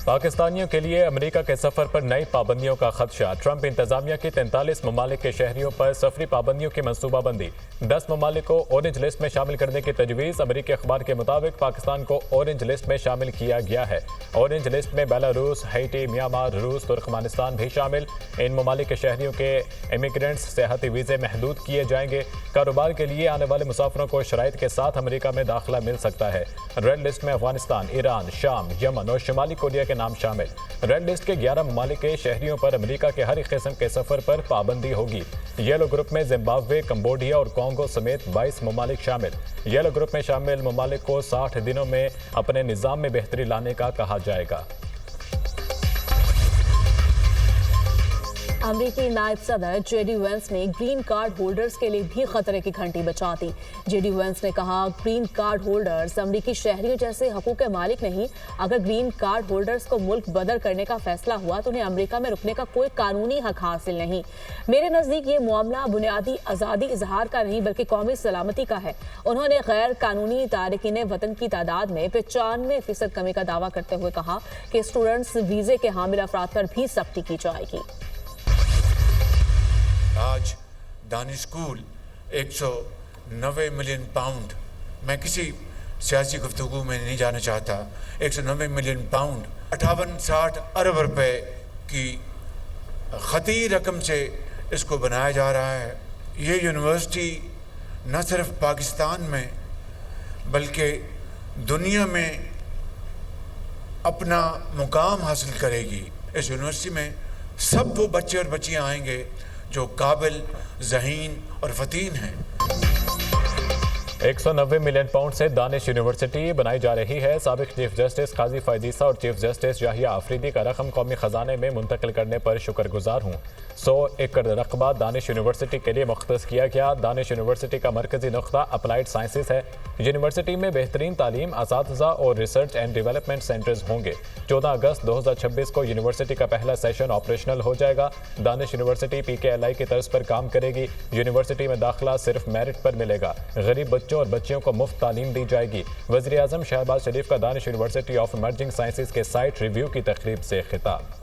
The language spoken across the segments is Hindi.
पाकिस्तानियों के लिए अमेरिका के सफर पर नई पाबंदियों का खदशा। ट्रंप इंतजामिया की 43 ममालिक के शहरियों पर सफरी पाबंदियों की मनसूबाबंदी। 10 ममालिक को ऑरेंज लिस्ट में शामिल करने की तजवीज़। अमेरिकी अखबार के मुताबिक पाकिस्तान को ऑरेंज लिस्ट में शामिल किया गया है। ऑरेंज लिस्ट में बेलारूस, हैटी, म्यांमार, रूस, तुर्कमानिस्तान भी शामिल। इन ममालिक के शहरियों के इमिग्रेंट्स सेहती वीज़े महदूद किए जाएंगे। कारोबार के लिए आने वाले मुसाफिरों को शराइत के साथ अमेरिका में दाखिला मिल सकता है। रेड लिस्ट में अफगानिस्तान, ईरान, शाम, यमन और शुमाली कोरिया के नाम शामिल। रेड लिस्ट के 11 ममालिक के शहरियों पर अमेरिका के हर एक किस्म के सफर पर पाबंदी होगी। येलो ग्रुप में जिम्बाब्वे, कंबोडिया और कॉन्गो समेत 22 ममालिक शामिल। येलो ग्रुप में शामिल ममालिक को 60 दिनों में अपने निज़ाम में बेहतरी लाने का कहा जाएगा। अमेरिकी नायब सदर जेडी वेंस ने ग्रीन कार्ड होल्डर्स के लिए भी खतरे की घंटी बजा दी। जेडी वेंस ने कहा, ग्रीन कार्ड होल्डर्स अमेरिकी शहरियों जैसे हकूक के मालिक नहीं। अगर ग्रीन कार्ड होल्डर्स को मुल्क बदर करने का फैसला हुआ तो उन्हें अमेरिका में रुकने का कोई कानूनी हक हासिल नहीं। मेरे नज़दीक ये मामला बुनियादी आज़ादी इजहार का नहीं बल्कि कौमी सलामती का है। उन्होंने गैर कानूनी तारकीन वतन की तादाद में 95% कमी का दावा करते हुए कहा कि स्टूडेंट्स वीज़े के हामिल अफराद पर भी सख्ती की जाएगी। आज दानिश स्कूल 190 मिलियन पाउंड, मैं किसी सियासी गुफ्तगू में नहीं जाना चाहता, 190 मिलियन पाउंड 58-60 अरब रुपए की खती रकम से इसको बनाया जा रहा है। ये यूनिवर्सिटी न सिर्फ पाकिस्तान में बल्कि दुनिया में अपना मुकाम हासिल करेगी। इस यूनिवर्सिटी में सब वो बच्चे और बच्चियां आएंगे जो काबिल, ज़हीन और फतीन हैं। 190 मिलियन पाउंड से दानिश यूनिवर्सिटी बनाई जा रही है। साबिक चीफ जस्टिस काजी फैजीसा और चीफ जस्टिस याहिया आफरीदी का रकम कौमी खजाने में मुंतकिल करने पर शुक्रगुजार हूँ। 100 एकड़ रकबा दानिश यूनिवर्सिटी के लिए मुख्तस किया गया। दानिश यूनिवर्सिटी का मरकजी नुक्ता अप्लाइड साइंसेस है। यूनिवर्सिटी में बेहतरीन तालीम, असातिज़ा और रिसर्च एंड डेवलपमेंट सेंटर्स होंगे। 14 अगस्त 2026 को यूनिवर्सिटी का पहला सेशन ऑपरेशनल हो जाएगा। दानिश यूनिवर्सिटी PKLI की तर्ज पर काम करेगी। यूनिवर्सिटी में दाखिला सिर्फ मेरिट पर मिलेगा। गरीब बच्चों और बच्चियों को मुफ्त तालीम दी जाएगी। वज़ीर आज़म शहबाज शरीफ का Danish university of emerging sciences के साइट रिव्यू की तकरीब से खिताब।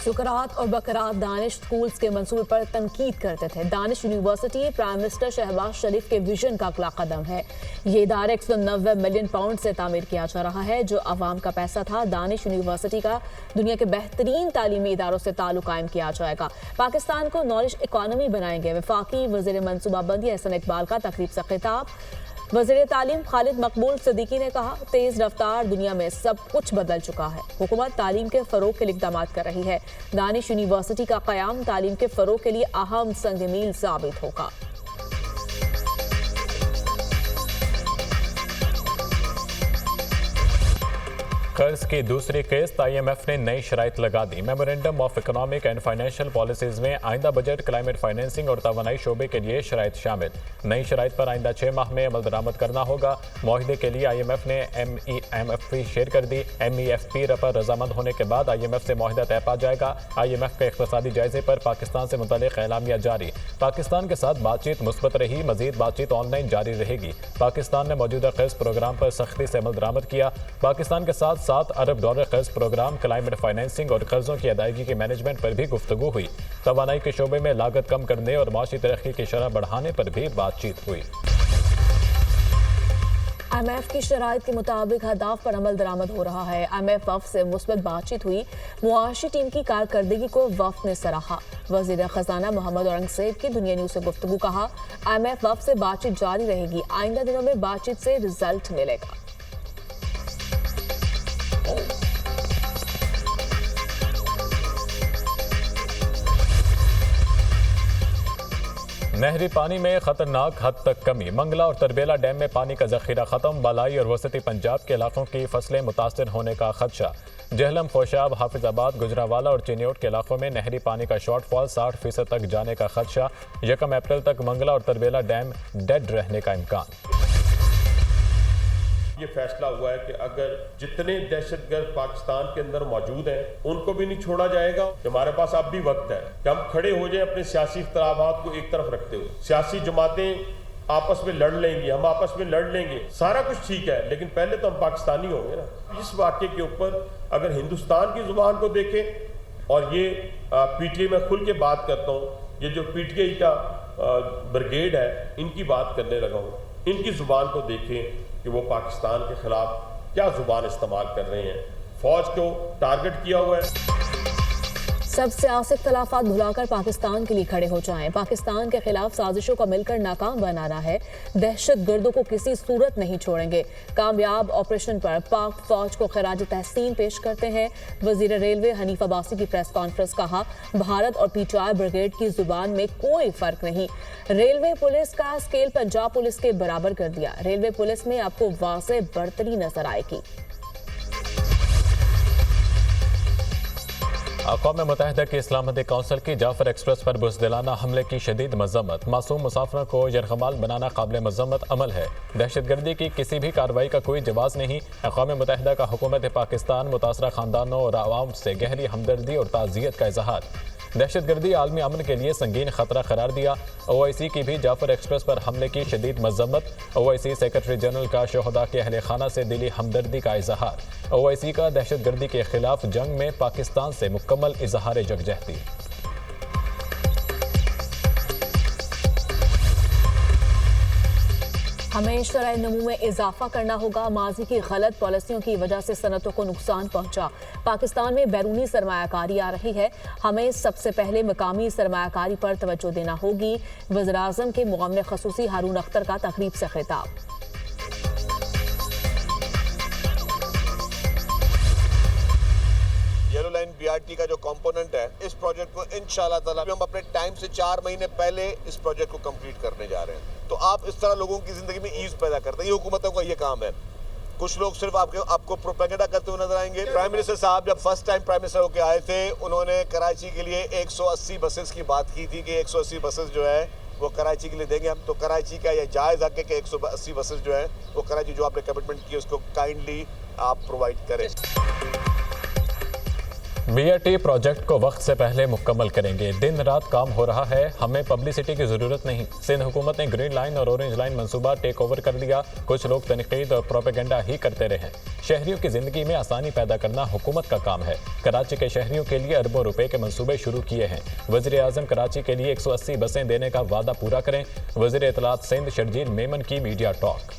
सुकरात और बकरात दानिश स्कूल्स के मंसूबे पर तनकीद करते थे। Danish university prime minister Shahbaz Sharif के विजन का अगला कदम है। ये इदारा 190 मिलियन पाउंड से तामीर किया जा रहा है, जो अवाम का पैसा था। दानिश यूनिवर्सिटी का दुनिया के बेहतरीन तालीमी इदारों से ताल्लुक कायम किया जाएगा। पाकिस्तान को नॉलेज इकॉनमी बनाएंगे। वफाकी वज़ीर मनसूबाबंदी एहसन इकबाल का तकरीब से खिताब। वज़ीर तालीम खालिद मकबूल सिद्दीकी ने कहा, तेज़ रफ्तार दुनिया में सब कुछ बदल चुका है। हुकूमत तालीम के फ़रोग के लिए इक़दामात कर रही है। दानिश यूनिवर्सिटी का क़याम तालीम के फ़रोग के लिए अहम संग मील साबित होगा। कर्ज की दूसरी किस्त IMF ने नई शराइत लगा दी। Memorandum of economic and financial policies में आइंदा बजट, क्लाइमेट फाइनेंसिंग और तवानाई शोबे के लिए शराइत शामिल। नई शराइत पर आइंदा 6 माह में अमल दरामद करना होगा। मुआहिदे के लिए IMF ने MEFP शेयर कर दी। MEFP पर रजामंद होने के बाद IMF से मुआहिदा तय पा जाएगा। IMF के इक़्तिसादी जायजे पर पाकिस्तान से मुतल्लिक़ एलामिया जारी। पाकिस्तान के साथ बातचीत मुस्बत रही। मजीद बातचीत ऑनलाइन जारी रहेगी। पाकिस्तान ने मौजूदा कर्ज प्रोग्राम पर सख्ती से अमल दरामद किया। पाकिस्तान के साथ $7 अरब कर्ज प्रोग्राम, क्लाइमेट फाइनेंसिंग और कर्जों की अदायगी की मैनेजमेंट पर भी गुफ्तगू हुई। तवानाई के शोबे में लागत कम करने और माशी तरक्की की शरह बढ़ाने पर भी बातचीत हुई। IMF की शराइत के मुताबिक अहदाफ पर अमल दरामद हो रहा है। IMF वफ़द से मुस्बत बातचीत हुई। मुआशी टीम की कारकर्दगी को वफ़द ने सराहा। वज़ीर ख़जाना मोहम्मद औरंगज़ेब की दुनिया न्यूज़ से गुफ्तगू कहा, IMF वफ़द से बातचीत जारी रहेगी। आइंदा दिनों में बातचीत से रिजल्ट मिलेगा। नहरी पानी में खतरनाक हद तक कमी। मंगला और तरबेला डैम में पानी का जखीरा खत्म। बालाई और वसती पंजाब के इलाकों की फसलें मुतासर होने का खदशा। जहलम, खोशाब, हाफिजाबाद, गुजरावाला और चिन्योट के इलाकों में नहरी पानी का शॉर्टफॉल 60% तक जाने का खदशा। 1 अप्रैल तक मंगला और तरबेला डैम डेड रहने का इम्कान। ये फैसला हुआ है कि अगर जितने दहशतगर्द पाकिस्तान के अंदर मौजूद हैं उनको भी नहीं छोड़ा जाएगा। हमारे पास अब भी वक्त है कि हम खड़े हो जाएं अपने सियासी इख्तिलाफात को एक तरफ रखते हुए। सियासी जमातें आपस में लड़ लेंगी, हम आपस में लड़ लेंगे, सारा कुछ ठीक है, लेकिन पहले तो हम पाकिस्तानी होंगे ना। इस वाक़े के ऊपर अगर हिंदुस्तान की जुबान को देखें, और ये पीटीआई में खुल के बात करता हूँ, ये जो पीटीआई का ब्रिगेड है इनकी बात करने लगा हूँ, इनकी जुबान को देखें कि वो पाकिस्तान के खिलाफ क्या जुबान इस्तेमाल कर रहे हैं। फौज को टारगेट किया हुआ है। सब सियासी इख्तिलाफात भुलाकर पाकिस्तान के लिए खड़े हो जाएं। पाकिस्तान के खिलाफ साजिशों को मिलकर नाकाम बनाना है। दहशतगर्दों को किसी सूरत नहीं छोड़ेंगे। कामयाब ऑपरेशन पर पाक फौज को खराज तहसीन पेश करते हैं। वजीर रेलवे हनीफ अब्बासी की प्रेस कॉन्फ्रेंस, कहा भारत और पीटीआई ब्रिगेड की जुबान में कोई फर्क नहीं। रेलवे पुलिस का स्केल पंजाब पुलिस के बराबर कर दिया। रेलवे पुलिस में आपको वाज़ेह बढ़तरी नजर आएगी। अक़वाम मुत्तहिदा की इस्लामाबादी काउंसिल की जाफर एक्सप्रेस पर बुज़दिलाना हमले की शदीद मज़म्मत। मासूम मुसाफिरों को यरगमाल बनाना काबिल मज़म्मत अमल है। दहशतगर्दी की किसी भी कार्रवाई का कोई जवाज़ नहीं। अक़वाम मुत्तहिदा का हुकूमत पाकिस्तान मुतासरा ख़ानदानों और आवाम से गहरी हमदर्दी और ताज़ियत का इज़हार। दहशतगर्दी आलमी अमन के लिए संगीन खतरा करार दिया। OIC की भी जाफर एक्सप्रेस पर हमले की शदीद मज़म्मत। OIC सेक्रेटरी जनरल का शोहदा के अहले खाना से दिली हमदर्दी का इजहार। OIC का दहशतगर्दी के खिलाफ जंग में पाकिस्तान से मुकम्मल इजहार यकजहती। हमें शरह नमू में इजाफा करना होगा। माजी की गलत पॉलिसियों की वजह से सनतों को नुकसान पहुंचा। पाकिस्तान में बैरूनी सरमायाकारी आ रही है। हमें सबसे पहले मकामी सरमायाकारी पर तवज्जो देना होगी। वज़ीर-ए-आज़म के मुआविन ख़ुसूसी हारून अख्तर का तकरीब से खिताब। येलो लाइन BRT का जो कंपोनेंट है, इस प्रोजेक्ट को इंशाल्लाह ताला हम अपने टाइम से 4 महीने पहले इस प्रोजेक्ट को कंप्लीट करने जा रहे हैं। तो आप इस तरह लोगों की जिंदगी में ईज पैदा करते हैं। ये हुकूमतों का ये काम है। कुछ लोग सिर्फ आपको प्रोपेगेंडा करते हुए नजर आएंगे। प्राइम मिनिस्टर साहब जब फर्स्ट टाइम प्राइम मिनिस्टर होकर आए थे, उन्होंने कराची के लिए 180 बसेस की बात की थी कि 180 बसेस जो है वो कराची के लिए देंगे हम। तो कराची का ये जायज़ हक है कि 180 बसेस जो है वो कराची जो आपने कमिटमेंट की उसको काइंडली आप प्रोवाइड करें। BRT प्रोजेक्ट को वक्त से पहले मुकम्मल करेंगे। दिन रात काम हो रहा है, हमें पब्लिसिटी की ज़रूरत नहीं। सिंध हुकूमत ने ग्रीन लाइन और ऑरेंज लाइन मंसूबा टेक ओवर कर लिया। कुछ लोग तनकीद और प्रोपेगेंडा ही करते रहे। शहरियों की ज़िंदगी में आसानी पैदा करना हुकूमत का काम है। कराची के शहरियों के लिए अरबों रुपए के मंसूबे शुरू किए हैं। वज़ीर-ए-आज़म कराची के लिए 180 बसें देने का वादा पूरा करें। वज़ीर इत्तलात सिंध शर्जील मेमन की मीडिया टॉक।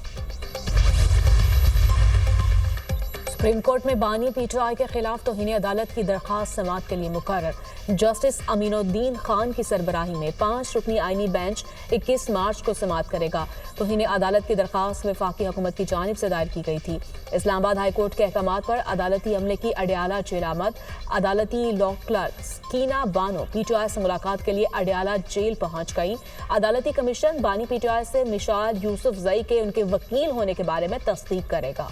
सुप्रीम कोर्ट में बानी PTI के खिलाफ तौहीन अदालत की दरख्वास्त समाअत के लिए मुकर्रर। जस्टिस अमीनुद्दीन खान की सरबराही में 5 रुकनी आईनी बेंच 21 मार्च को समाअत करेगा। तौहीन अदालत की दरख्वास्त वफाकी हुकूमत की जानिब से दायर की गई थी। इस्लामाबाद हाई कोर्ट के अहकामात पर अदालती अमले की अडयाला जेल आमद। अदालती लॉ क्लर्क कीना बानो PTI से मुलाकात के लिए अडयाला जेल पहुंच गई। अदालती कमीशन बानी PTI से मिशाल यूसुफ जई के उनके वकील होने के बारे में तस्दीक करेगा।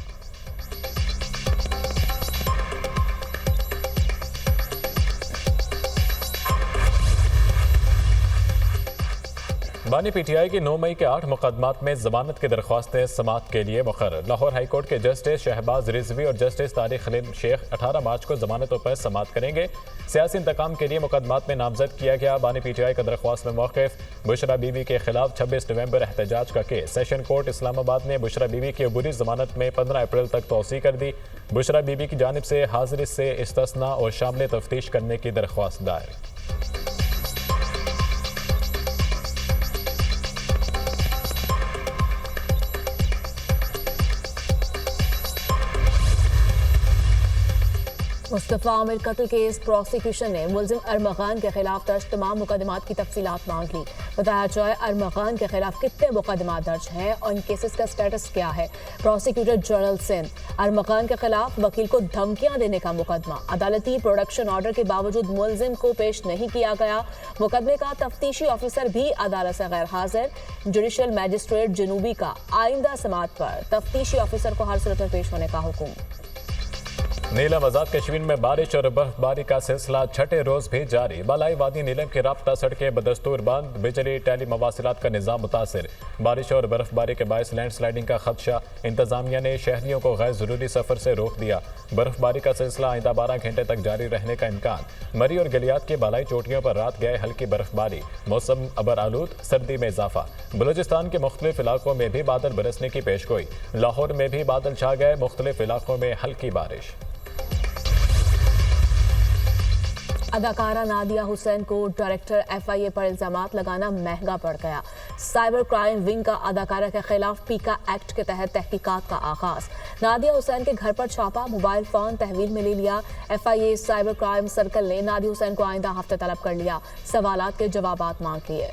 बानी PTI की 9 मई के 8 मुकदमात में जमानत की दरख्वास्तें समाअत के लिए मुकर्रर। लाहौर हाई कोर्ट के जस्टिस शहबाज रिजवी और जस्टिस तारिक खलील शेख 18 मार्च को जमानतों पर समाअत करेंगे। सियासी इंतकाम के लिए मुकदमात में नामजद किया गया बानी PTI का दरख्वास्त में मौक़िफ़। बुशरा बीबी के खिलाफ 26 नवंबर एहतजाज का केस। सेशन कोर्ट इस्लामाबाद ने बुशरा बीबी की अबूरी जमानत में 15 अप्रैल तक तौसी कर दी। बुशरा बीबी की जानिब से हाजिरी से इस्तिस्ना और शामिल तफ्तीश करने की दरख्वास्त दायर। मुस्तफ़ा आमिर कत्ल केस प्रोसिक्यूशन ने मुलजिम अरमगान के खिलाफ दर्ज तमाम मुकदमात की तफसीलात मांग ली। बताया जाए अरमगान के खिलाफ कितने मुकदमात दर्ज हैं और इन केसेस का स्टेटस क्या है। प्रोसिक्यूटर जनरल सिंध, अरमगान के खिलाफ वकील को धमकियां देने का मुकदमा। अदालती प्रोडक्शन ऑर्डर के बावजूद मुलजिम को पेश नहीं किया गया। मुकदमे का तफ्तीशी ऑफिसर भी अदालत से गैर हाजिर। जुडिशल मैजिस्ट्रेट जनूबी का आइंदा समाअत पर तफ्तीशी ऑफिसर को हर सूरत में पेश होने का हुक्म। नीलम आजाद कश्मीर में बारिश और बर्फबारी का सिलसिला छठे रोज भी जारी। बालाई वादी नीलम की राब्ता सड़कें बदस्तूर बंद, बिजली टेली मवासिलात का निजाम मुतासिर। बारिश और बर्फबारी के बायस लैंडस्लाइडिंग का खदशा, इंतजामिया ने शहरियों को गैर जरूरी सफर से रोक दिया। बर्फबारी का सिलसिला आइंदा 12 घंटे तक जारी रहने का इम्कान। मरी और गलियात की बालाई चोटियों पर रात गए हल्की बर्फबारी। मौसम अबर आलूद, सर्दी में इजाफा। बलूचिस्तान के मुख्तलिफ इलाकों में भी बादल बरसने की पेशगोई। लाहौर में भी बादल छा गए, मुख्तलिफ इलाकों में हल्की बारिश। अदाकारा नादिया हुसैन को डायरेक्टर FIA पर इल्जामात लगाना महंगा पड़ गया। साइबर क्राइम विंग का अदाकारा के खिलाफ पीका एक्ट के तहत तहकीकात का आगाज। नादिया हुसैन के घर पर छापा, मोबाइल फोन तहवील में ले लिया। FIA साइबर क्राइम सर्कल ने नादिया हुसैन को आइंदा हफ्ते तलब कर लिया। सवालात के जवाबात मांग लिए।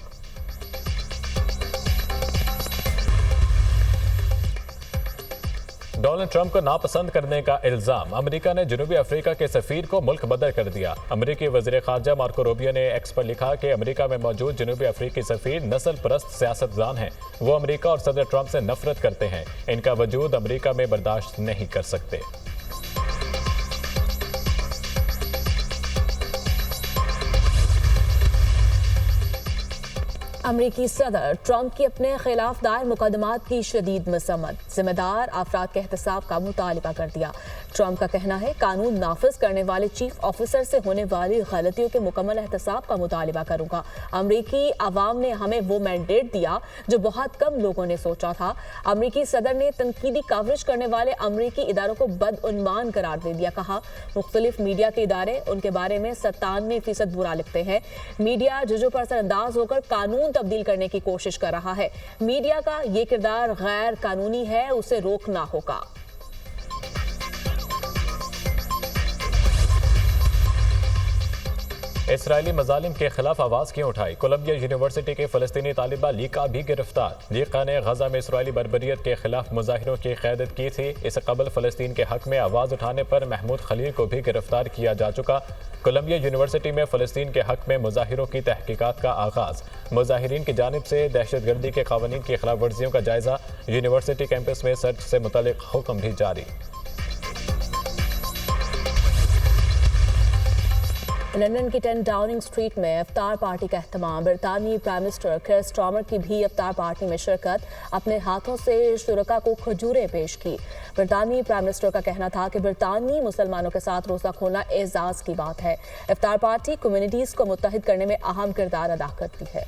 डोनाल्ड ट्रंप को नापसंद करने का इल्जाम। अमेरिका ने जनूबी अफ्रीका के सफीर को मुल्क बदर कर दिया। अमेरिकी वज़ीर ख़ारजा मार्को रूबियो ने एक्स पर लिखा कि अमेरिका में मौजूद जनूबी अफ्रीकी सफीर नस्ल परस्त सियासतदान हैं। वो अमेरिका और सदर ट्रंप से नफरत करते हैं। इनका वजूद अमेरिका में बर्दाश्त नहीं कर सकते। अमरीकी सदर ट्रंप की अपने खिलाफ दायर मुकदमात की शदीद मसम्मत। जिम्मेदार अफराद के एहतसाब का मुतालिबा कर दिया। ट्रंप का कहना है, कानून नाफिज करने वाले चीफ ऑफिसर से होने वाली गलतियों के मुकम्मल एहतसाब का मुतालिबा करूंगा। अमरीकी अवाम ने हमें वो मैंडेट दिया जो बहुत कम लोगों ने सोचा था। अमरीकी सदर ने तनकीदी कवरेज करने वाले अमरीकी इदारों को बदउन्मान करार दे दिया। कहा, मुख्तलिफ मीडिया के इदारे उनके बारे में 97% बुरा लिखते हैं। मीडिया जजों पर असरअंदाज होकर कानून तब्दील करने की कोशिश कर रहा है। मीडिया का ये किरदार गैर कानूनी है, उसे रोकना होगा। इसराइली मजालिम के खिलाफ आवाज़ क्यों उठाई? कोलंबिया यूनिवर्सिटी के फ़लस्तीनी तालिबा लीका भी गिरफ्तार। लीका ने गजा में इसराइली बर्बरियत के खिलाफ मुजाहिरों की क़यादत की थी। इससे कबल फ़लस्तीन के हक में आवाज़ उठाने पर महमूद खलील को भी गिरफ्तार किया जा चुका। कोलंबिया यूनिवर्सिटी में फ़लस्तीन के हक में मुजाहिरों की तहकीकात का आगाज़। मुजाहिरीन की जानिब से दहशतगर्दी के क़वानीन की खिलाफ वर्जियों का जायज़ा। यूनिवर्सिटी कैंपस में सर्च से मुतल्लिक़ हुक्म भी जारी। लंदन की 10 डाउनिंग स्ट्रीट में इफ्तार पार्टी का एहतमाम। बरतानवी प्राइम मिनिस्टर कीर स्टारमर की भी इफ्तार पार्टी में शिरकत। अपने हाथों से शुरका को खजूरें पेश की। बरतानवी प्राइम मिनिस्टर का कहना था कि बरतानवी मुसलमानों के साथ रोज़ा खोलना एजाज़ की बात है। इफ्तार पार्टी कम्युनिटीज़ को मुत्तहिद करने में अहम किरदार अदा करती है।